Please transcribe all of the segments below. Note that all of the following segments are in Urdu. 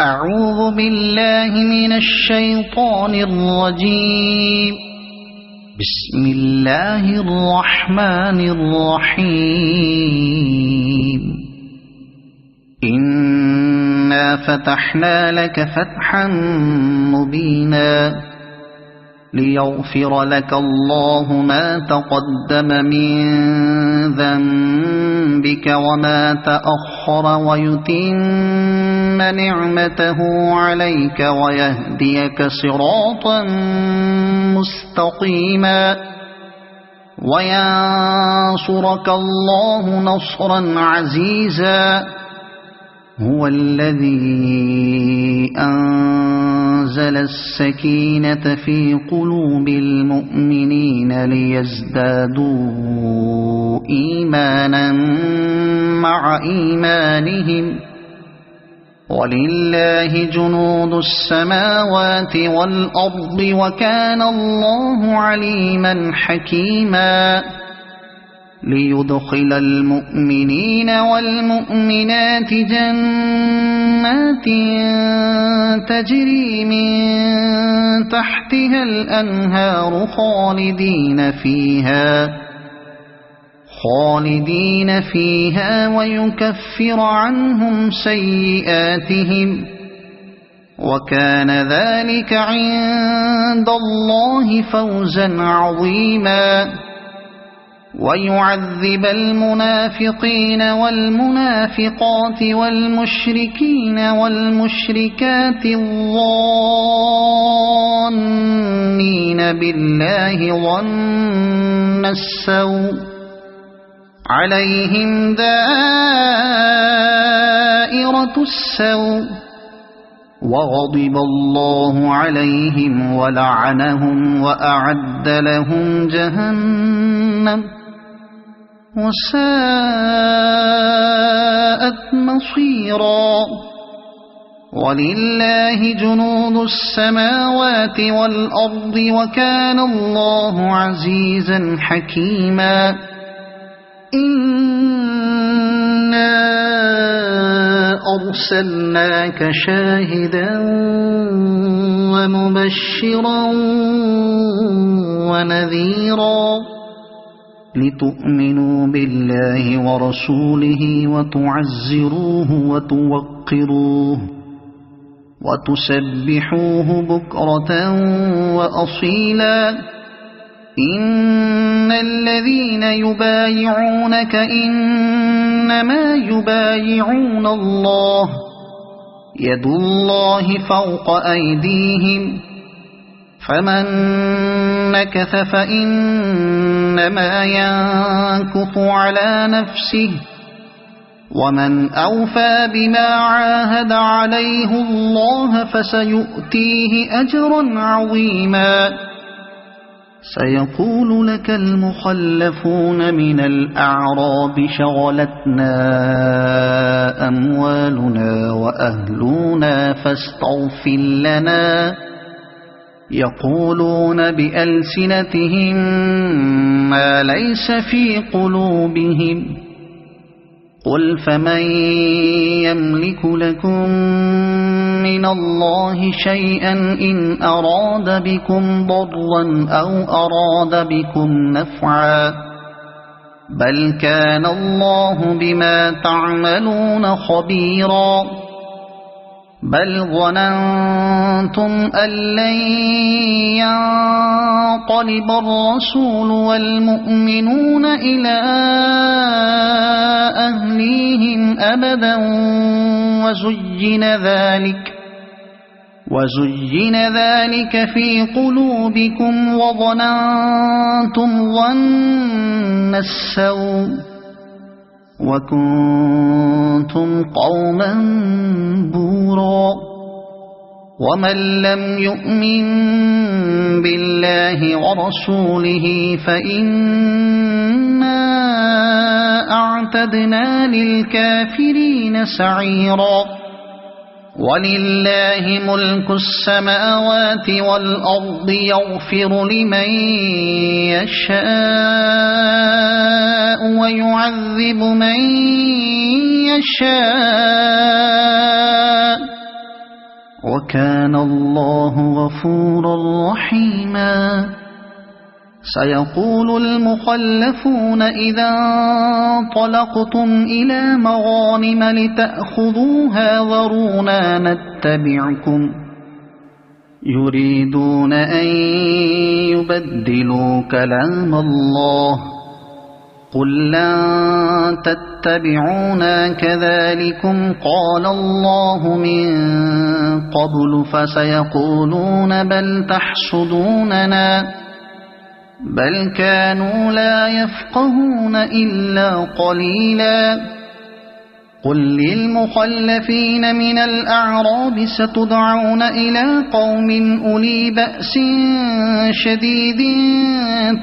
أعوذ بالله من الشيطان الرجيم. بسم الله الرحمن الرحيم. إنا فتحنا لك فتحا مبينا ليغفر لك الله ما تقدم من ذنبك وما تأخر ويتم نعمته عليك ويهديك صراطا مستقيما وينصرك الله نصرا عزيزا. هو الذي أنزل السكينة في قلوب المؤمنين ليزدادوا إيمانا مع إيمانهم ولله جنود السماوات والأرض وكان الله عليما حكيما. ليدخل المؤمنين والمؤمنات جنات تجري من تحتها الأنهار خالدين فيها ويكفر عنهم سيئاتهم وكان ذلك عند الله فوزا عظيما. ويعذب المنافقين والمنافقات والمشركين والمشركات الظانين بالله ظن السوء عليهم دائرة السوء وغضب الله عليهم ولعنهم وأعد لهم جهنم وساءت مصيرا. ولله جنود السماوات والأرض وكان الله عزيزا حكيما. إنا أرسلناك شاهدا ومبشرا ونذيرا لتؤمنوا بالله ورسوله وتعزروه وتوقروه وتسبحوه بكرة وأصيلا. إن الذين يبايعونك إنما يبايعون الله يد الله فوق أيديهم فمن نكث فإنما ينكث على نفسه ومن أوفى بما عاهد عليه الله فسيؤتيه أجرا عظيما. سيقول لك المخلفون من الأعراب شغلتنا أموالنا وأهلنا فاستغفر لنا. يقولون بألسنتهم ما ليس في قلوبهم قل فمن يملك لكم من الله شيئا إن أراد بكم ضرا أو أراد بكم نفعا بل كان الله بما تعملون خبيرا. بل ظننتم أن لن ينقلب الرسول والمؤمنون إلى أهليهم أبدا وزين ذلك في قلوبكم وظننتم ظن السوء وكنتم قوما بورا. ومن لم يؤمن بالله ورسوله فإنا أعتدنا للكافرين سعيرا. ولله ملك السماوات والأرض يغفر لمن يشاء ويعذب من يشاء وكان الله غفورا رحيما. سيقول المخلفون إذا انطلقتم إلى مغانم لتأخذوها ذرونا نتبعكم يريدون أن يبدلوا كلام الله قل لن تتبعونا كذلكم قال الله من قبل فسيقولون بل تحسدوننا بل كانوا لا يفقهون إلا قليلا. قل للمخلفين من الأعراب ستدعون إلى قوم أولي بأس شديد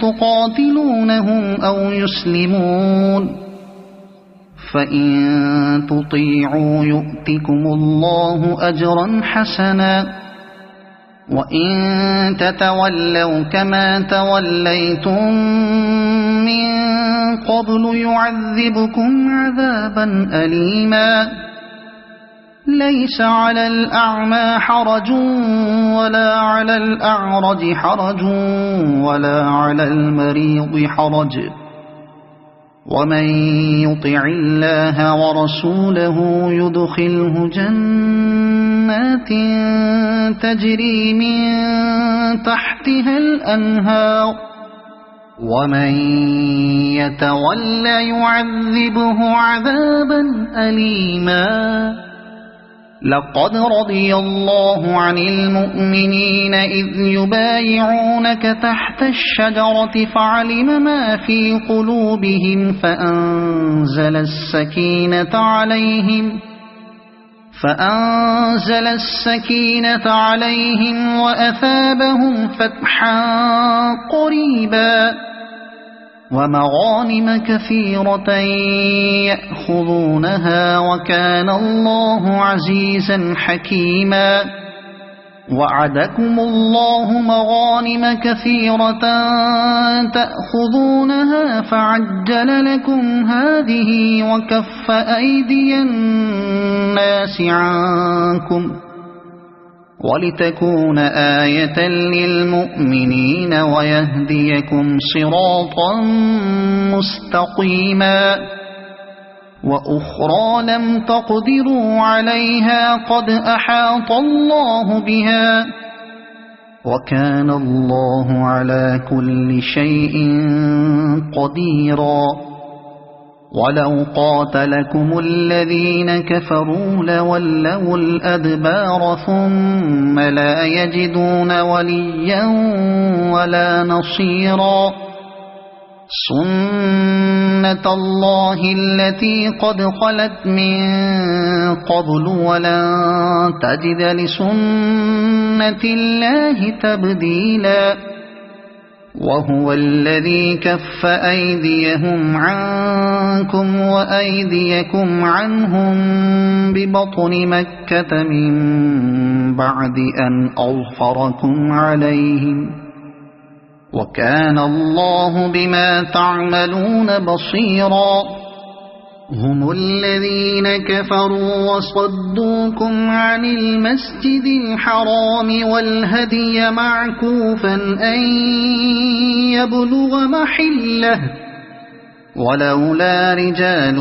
تقاتلونهم أو يسلمون فإن تطيعوا يؤتكم الله أجرا حسنا وإن تتولوا كما توليتم من قبل يعذبكم عذابا أليما. ليس على الأعمى حرج ولا على الأعرج حرج ولا على المريض حرج ومن يطع الله ورسوله يدخله جنات تجري من تحتها الأنهار ومن يتول يعذبه عذابا أليما. لقد رضي الله عن المؤمنين إذ يبايعونك تحت الشجرة فعلم ما في قلوبهم فأنزل السكينة عليهم وأثابهم فتحا قريبا ومغانم كثيرة يأخذونها وكان الله عزيزا حكيما. وعدكم الله مغانم كثيرة تأخذونها فعجل لكم هذه وكف أيدي الناس عنكم ولتكون آية للمؤمنين ويهديكم صراطا مستقيما. وأخرى لم تقدروا عليها قد أحاط الله بها وكان الله على كل شيء قديرا. ولو قاتلكم الذين كفروا لولوا الأدبار ثم لا يجدون وليا ولا نصيرا. سنة الله التي قد خلت من قبل ولن تجد لسنة الله تبديلا. وهو الذي كف أيديهم عنكم وأيديكم عنهم ببطن مكة من بعد أن أظفركم عليهم وكان الله بما تعملون بصيرا. هم الذين كفروا وصدوكم عن المسجد الحرام والهدي معكوفا أن يبلغ محله ولولا رجال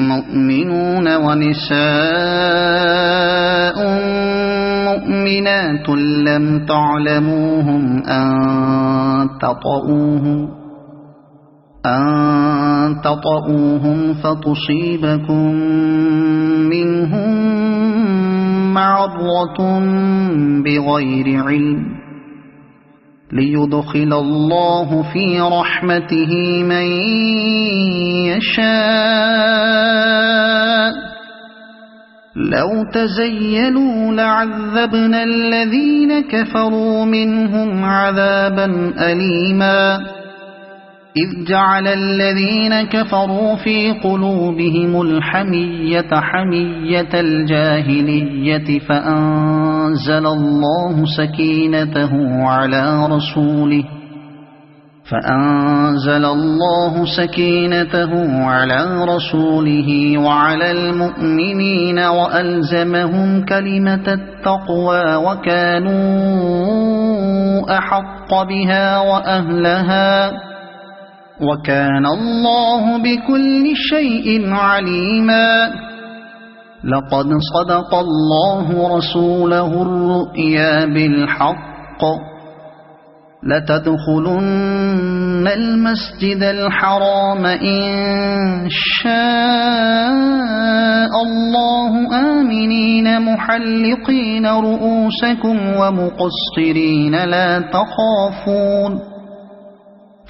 مؤمنون ونساء مؤمنات لم تعلموهم أن تطؤوهم فتصيبكم منهم معرة بغير علم ليدخل الله في رحمته من يشاء. لو تزيلوا لعذبنا الذين كفروا منهم عذابا أليما. إذ جعل الذين كفروا في قلوبهم الحمية حمية الجاهلية فأنزل الله سكينته على رسوله فأنزل الله سكينته على رسوله وعلى المؤمنين وألزمهم كلمة التقوى وكانوا أحق بها وأهلها وكان الله بكل شيء عليما. لقد صدق الله رسوله الرؤيا بالحق لتدخلن المسجد الحرام إن شاء الله آمنين محلقين رؤوسكم ومقصرين لا تخافون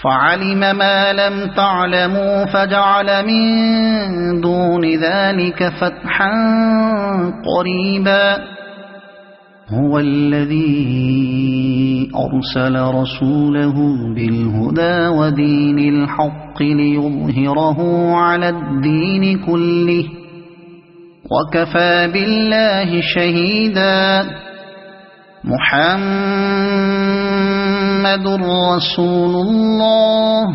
فعلم ما لم تعلموا فجعل من دون ذلك فتحا قريبا. هو الذي أرسل رسوله بالهدى ودين الحق ليظهره على الدين كله وكفى بالله شهيدا. محمد رسول الله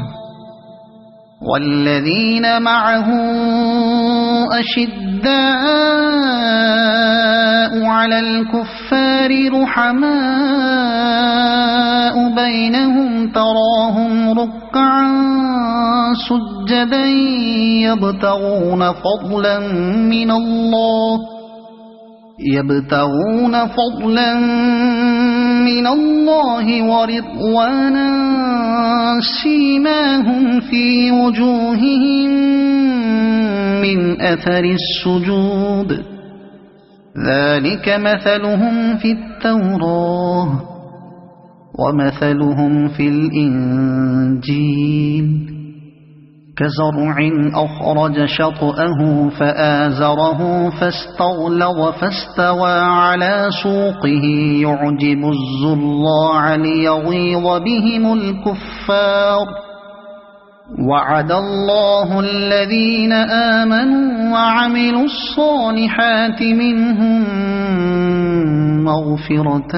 والذين معه أشداء على الكفار رحماء بينهم تراهم ركعا سجدا يبتغون فضلا من الله ورضوانا سيماهم في وجوههم من أثر السجود ذلك مثلهم في التوراة ومثلهم في الإنجيل كزرع أخرج شطأه فآزره فاستغلظ فاستوى على سوقه يعجب الزراع ليغيظ بهم الكفار. وعد الله الذين آمنوا وعملوا الصالحات منهم مغفرة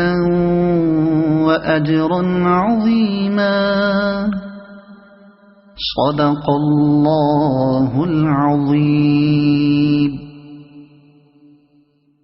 وأجرا عظيما. صدق الله العظيم.